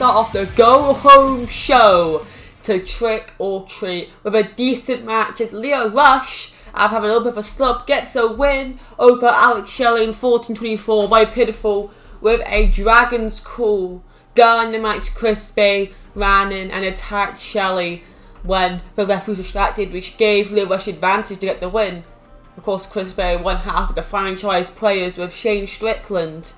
start off the go-home show to Trick or Treat with a decent match as Lio Rush, after having a little bit of a slump, gets a win over Alex Shelley in 14-24 by pinfall with a Dragon's Call. During the match, Chris Bay ran in and attacked Shelley when the ref was distracted, which gave Lio Rush advantage to get the win. Of course, Chris Bay won half of the franchise players with Shane Strickland.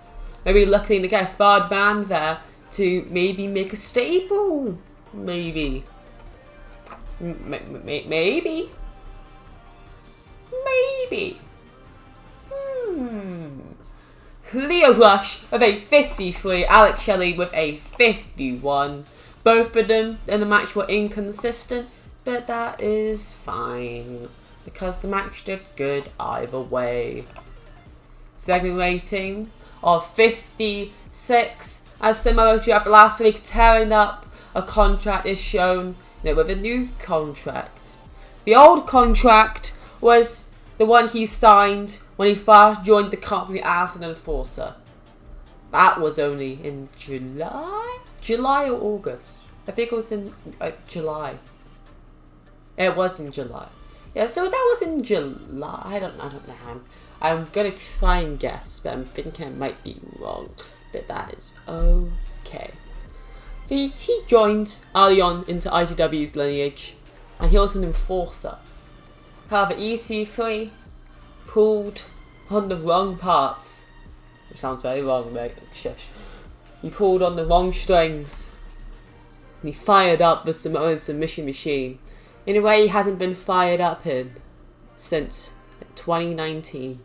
Maybe looking to get a third man there to maybe make a staple. Maybe. Maybe. Lio Rush with a 53, Alex Shelley with a 51. Both of them in the match were inconsistent, but that is fine because the match did good either way. Segment rating of 56 as Samoa Joe after last week tearing up a contract is shown with a new contract. The old contract was the one he signed when he first joined the company as an enforcer. That was only in July or August. I think it was in July. It was in July. Yeah, so that was in July. I don't know. I'm gonna try and guess, but I'm thinking I might be wrong. But that is okay. So he joined early on into ITW's lineage, and he was an enforcer. However, EC3 pulled on the wrong parts. Which sounds very wrong, mate. Shush. He pulled on the wrong strings. And he fired up the Samoan submission machine in a way he hasn't been fired up in since 2019.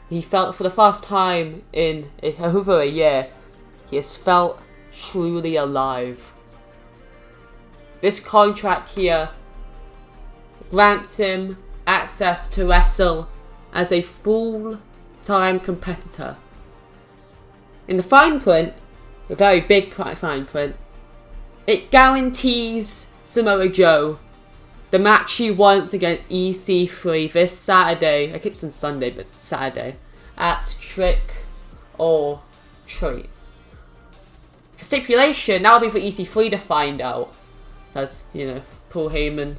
He felt for the first time in over a year, he has felt truly alive. This contract here grants him access to wrestle as a full-time competitor. In the fine print, a very big fine print, it guarantees Samoa Joe the match he wants against EC3 this Saturday, I keep saying Sunday, but Saturday, at Trick or Treat. The stipulation, that'll be for EC3 to find out, as, Paul Heyman.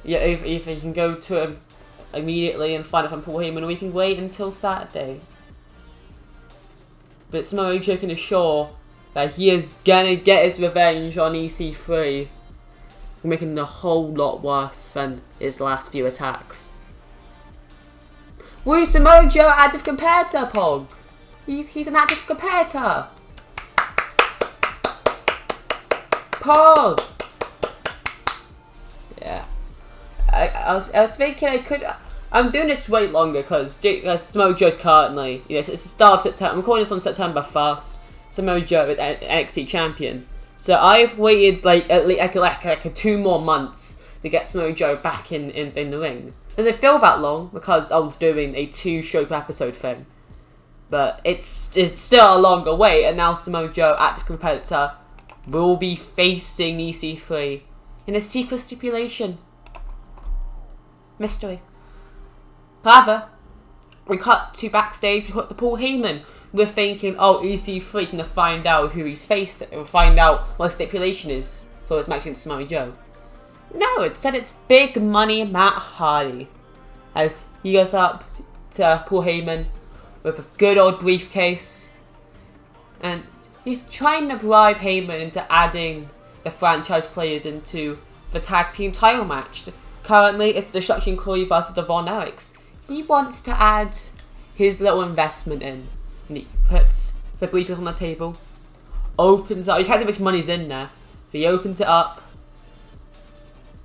Yeah, if he can go to him immediately and find out from Paul Heyman, or we can wait until Saturday. But Samoa Joe can assure that he is gonna get his revenge on EC3, making it a whole lot worse than his last few attacks. Woo, Samoa Joe, active competitor, Pog. He's an active competitor. Pog. Yeah. I was thinking I'm doing this way longer because Samoa Joe's currently, it's the start of September. I'm recording this on September 1st. Samoa Joe is NXT champion. So I've waited at least 2 more months to get Samoa Joe back in the ring. Doesn't feel that long because I was doing a 2-show per episode thing. But it's still a longer wait, and now Samoa Joe, active competitor, will be facing EC3 in a secret stipulation. Mystery. However, we cut to backstage, we cut to Paul Heyman. We're thinking, EC3 can find out who he's facing, or find out what the stipulation is for his match against Samoa Joe. No, instead it's big money Matt Hardy, as he goes up to Paul Heyman with a good old briefcase, and he's trying to bribe Heyman into adding the franchise players into the tag team title match. Currently, it's the Destruction Crew versus the Von Erichs. He wants to add his little investment in. And he puts the briefcase on the table, opens up, he can't see how much money's in there, but he opens it up,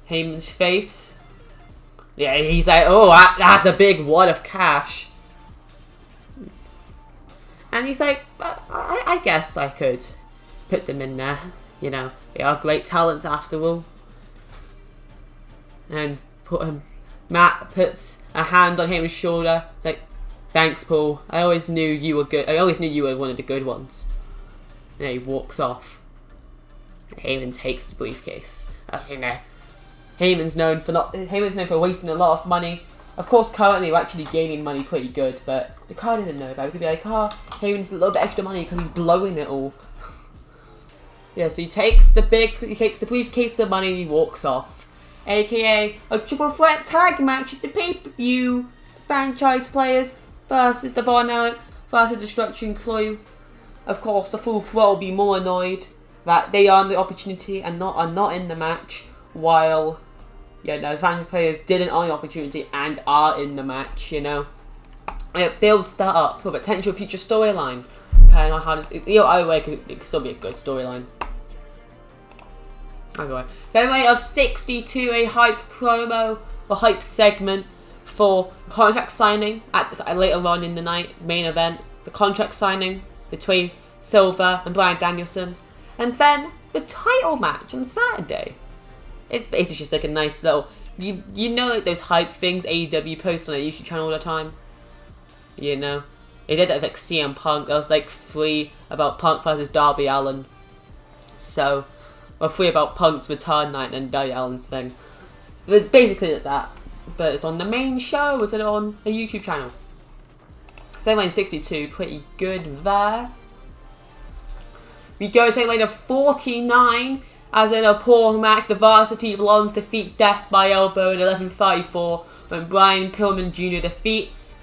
Heyman's face, yeah, he's like, that's a big wad of cash, and he's like, I guess I could put them in there, they are great talents after all, and Matt puts a hand on Heyman's shoulder, it's like, thanks, Paul. I always knew you were good. I always knew you were one of the good ones. And he walks off. And Heyman takes the briefcase. As Heyman's known for wasting a lot of money. Of course, currently we're actually gaining money pretty good, but the crowd doesn't know about it. We could be like, Heyman's a little bit extra money because he's blowing it all. Yeah, so he takes the briefcase of money and he walks off. AKA a triple threat tag match at the pay-per-view. Franchise players versus the Von Erichs versus Destruction Crew. Of course, the Full Throttle will be more annoyed that they are in the opportunity and are not in the match, while franchise players didn't own the opportunity and are in the match. It builds that up for a potential future storyline. Depending on how either way, it could still be a good storyline. Okay. Then we have 62, a hype promo, a hype segment for contract signing at later on in the night, main event. The contract signing between Silver and Bryan Danielson. And then the title match on Saturday. It's basically just like a nice little, like those hype things AEW posts on their YouTube channel all the time. They did that with like CM Punk. There was like 3 about Punk versus Darby Allin. So, or 3 about Punk's return night and Darby Allin's thing. It was basically like that. But it's on the main show instead of on a YouTube channel. Same way in 62, pretty good there. We go same way to 49, as in a poor match. The Varsity Long defeat Death by Elbow in 11:34 when Brian Pillman Jr. defeats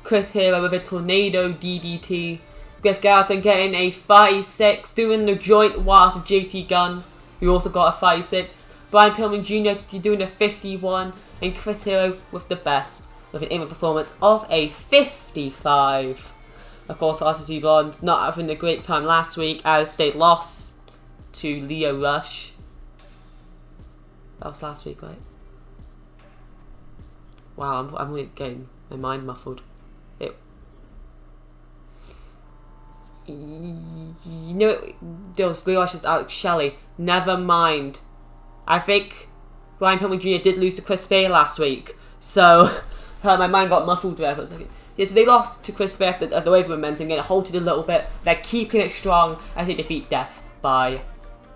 Chris Hero with a tornado DDT. Griff Garrison getting a 36, doing the joint whilst of JT Gunn, who also got a 36. Brian Pillman Jr. doing a 51, and Chris Hero with the best, with an in-ring performance of a 55. Of course, RCT Blonde not having a great time last week as they lost to Leo Rush. That was last week, right? Wow, I'm really getting my mind muffled. There was Leo Rush's Alex Shelley. Never mind. I think Ryan Pillman Jr. did lose to Chris Bay last week, so my mind got muffled there for a second. Yeah, so they lost to Chris Bay at the wave momentum, getting halted a little bit. They're keeping it strong as they defeat Death by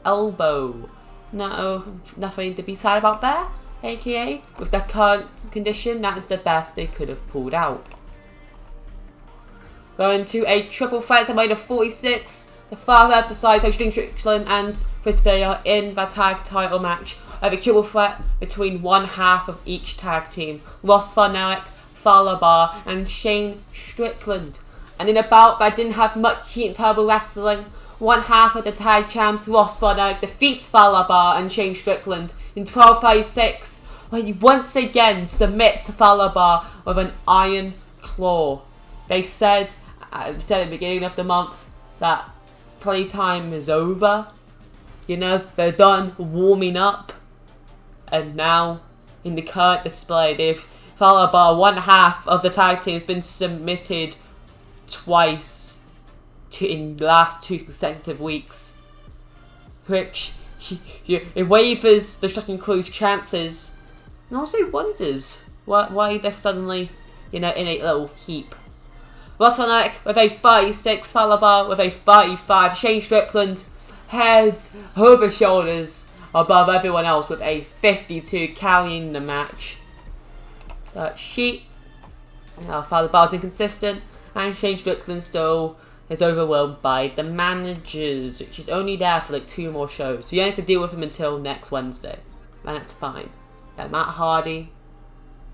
Elbow. No, nothing to be sad about there. AKA, with their current condition, that is the best they could have pulled out. Going to a triple threat, somebody to 46. The father emphasised how Strickland and Chris Bay are in the tag title match. I have a triple threat between one half of each tag team. Ross Von Erich, Fowler Bar, and Shane Strickland. And in a bout that didn't have much heat and turbo wrestling, one half of the tag champs, Ross Von Erich, defeats Fowler Bar and Shane Strickland in 12:36, where he once again submits Fowler Bar with an iron claw. They said at the beginning of the month that playtime is over. They're done warming up. And now, in the current display, they've Fowler Bar, one half of the tag team, has been submitted twice in the last 2 consecutive weeks, which it wavers the Destruction Crew's chances, and also wonders why they're suddenly, in a little heap. Ross Von Erich with a 36, Fowler Bar with a 35, Shane Strickland heads over shoulders above everyone else with a 52, carrying the match. Fowler Bar's inconsistent, and Shane Strickland still is overwhelmed by the managers, which is only there for like 2 more shows. So you don't have to deal with him until next Wednesday, and that's fine. Matt Hardy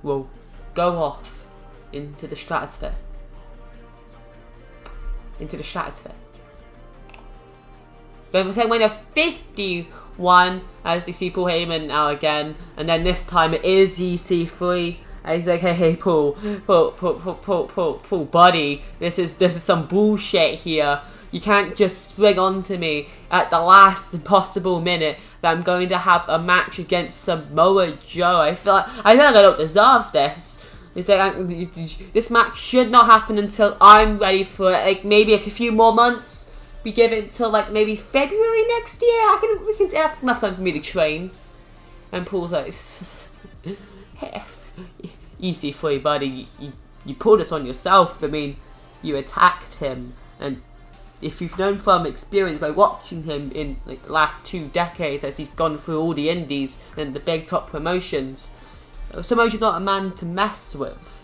will go off into the stratosphere. Then we're saying when a 51, as you see Paul Heyman now again, and then this time it is EC3. And he's like, hey, Paul, buddy, this is some bullshit here. You can't just spring onto me at the last possible minute that I'm going to have a match against Samoa Joe. I feel like I don't deserve this. It's like, this match should not happen until I'm ready for it. Like maybe like a few more months. We give it until like maybe February next year. That's enough time for me to train. And Paul's like, easy for you, buddy. You pulled this on yourself. I mean, you attacked him, and if you've known from experience by watching him in like the last 2 decades as he's gone through all the indies and the big top promotions, Samoa's not a man to mess with.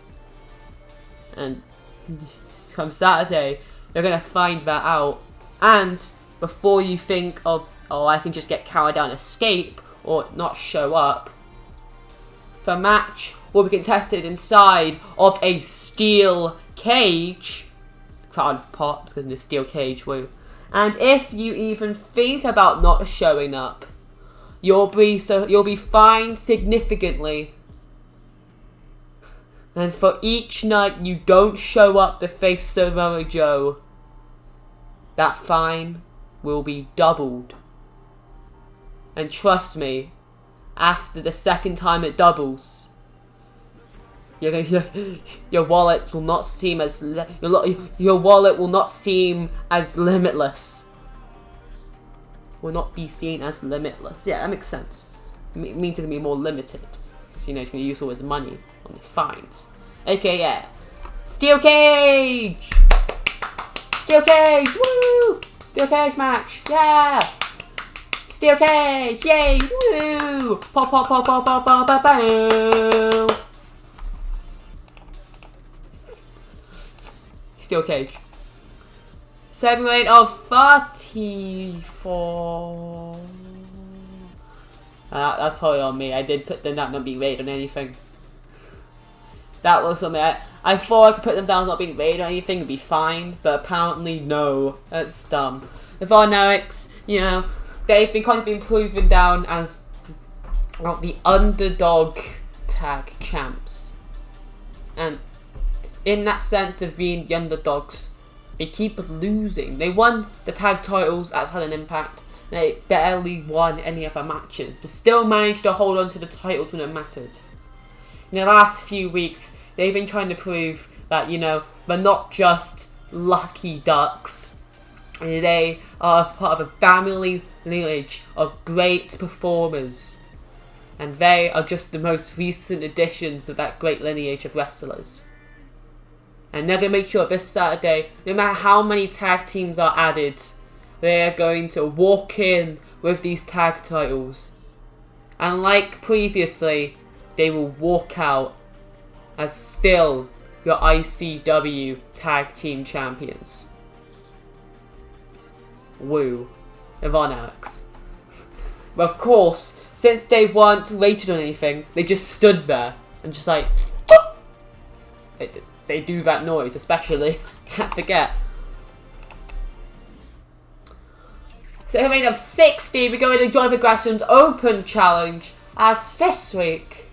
And come Saturday, they're gonna find that out. And before you think of or I can just get carried down, escape, or not show up. The match will be contested inside of a steel cage. Crowd pops because in a steel cage, woo. And if you even think about not showing up, you'll be fined significantly. And for each night you don't show up to face Samoa Joe, that fine will be doubled. And trust me, after the second time it doubles, your wallet will not seem as your wallet will not seem as limitless. Will not be seen as limitless. Yeah, that makes sense. It means it's gonna be more limited because he's gonna use all his money on the fines. Okay, yeah. Steel cage. Steel cage. Woo! Steel cage match. Yeah. Steel cage. Yay! Woo! Pop pop pop pop pop pop pop pop. Steel cage. 7 rate of 34. That's probably on me. I did put them down not being rated on anything. That was something I thought I could put them down not being rated on anything, it'd be fine, but apparently no. That's dumb. The Varnerics, they've been kind of been proven down as the underdog tag champs. And in that sense of being the underdogs, they keep losing. They won the tag titles, that's had an impact. They barely won any other matches, but still managed to hold on to the titles when it mattered. In the last few weeks, they've been trying to prove that, they're not just lucky ducks. They are part of a family lineage of great performers. And they are just the most recent additions of that great lineage of wrestlers. And they're going to make sure this Saturday, no matter how many tag teams are added, they are going to walk in with these tag titles. And like previously, they will walk out as still your ICW tag team champions. Woo. The Von Erichs. But of course, since they weren't rated on anything, they just stood there and just like... They do that noise, especially. Can't forget. So, in the main of 60, we're going to Jonathan Graham's Open Challenge as this week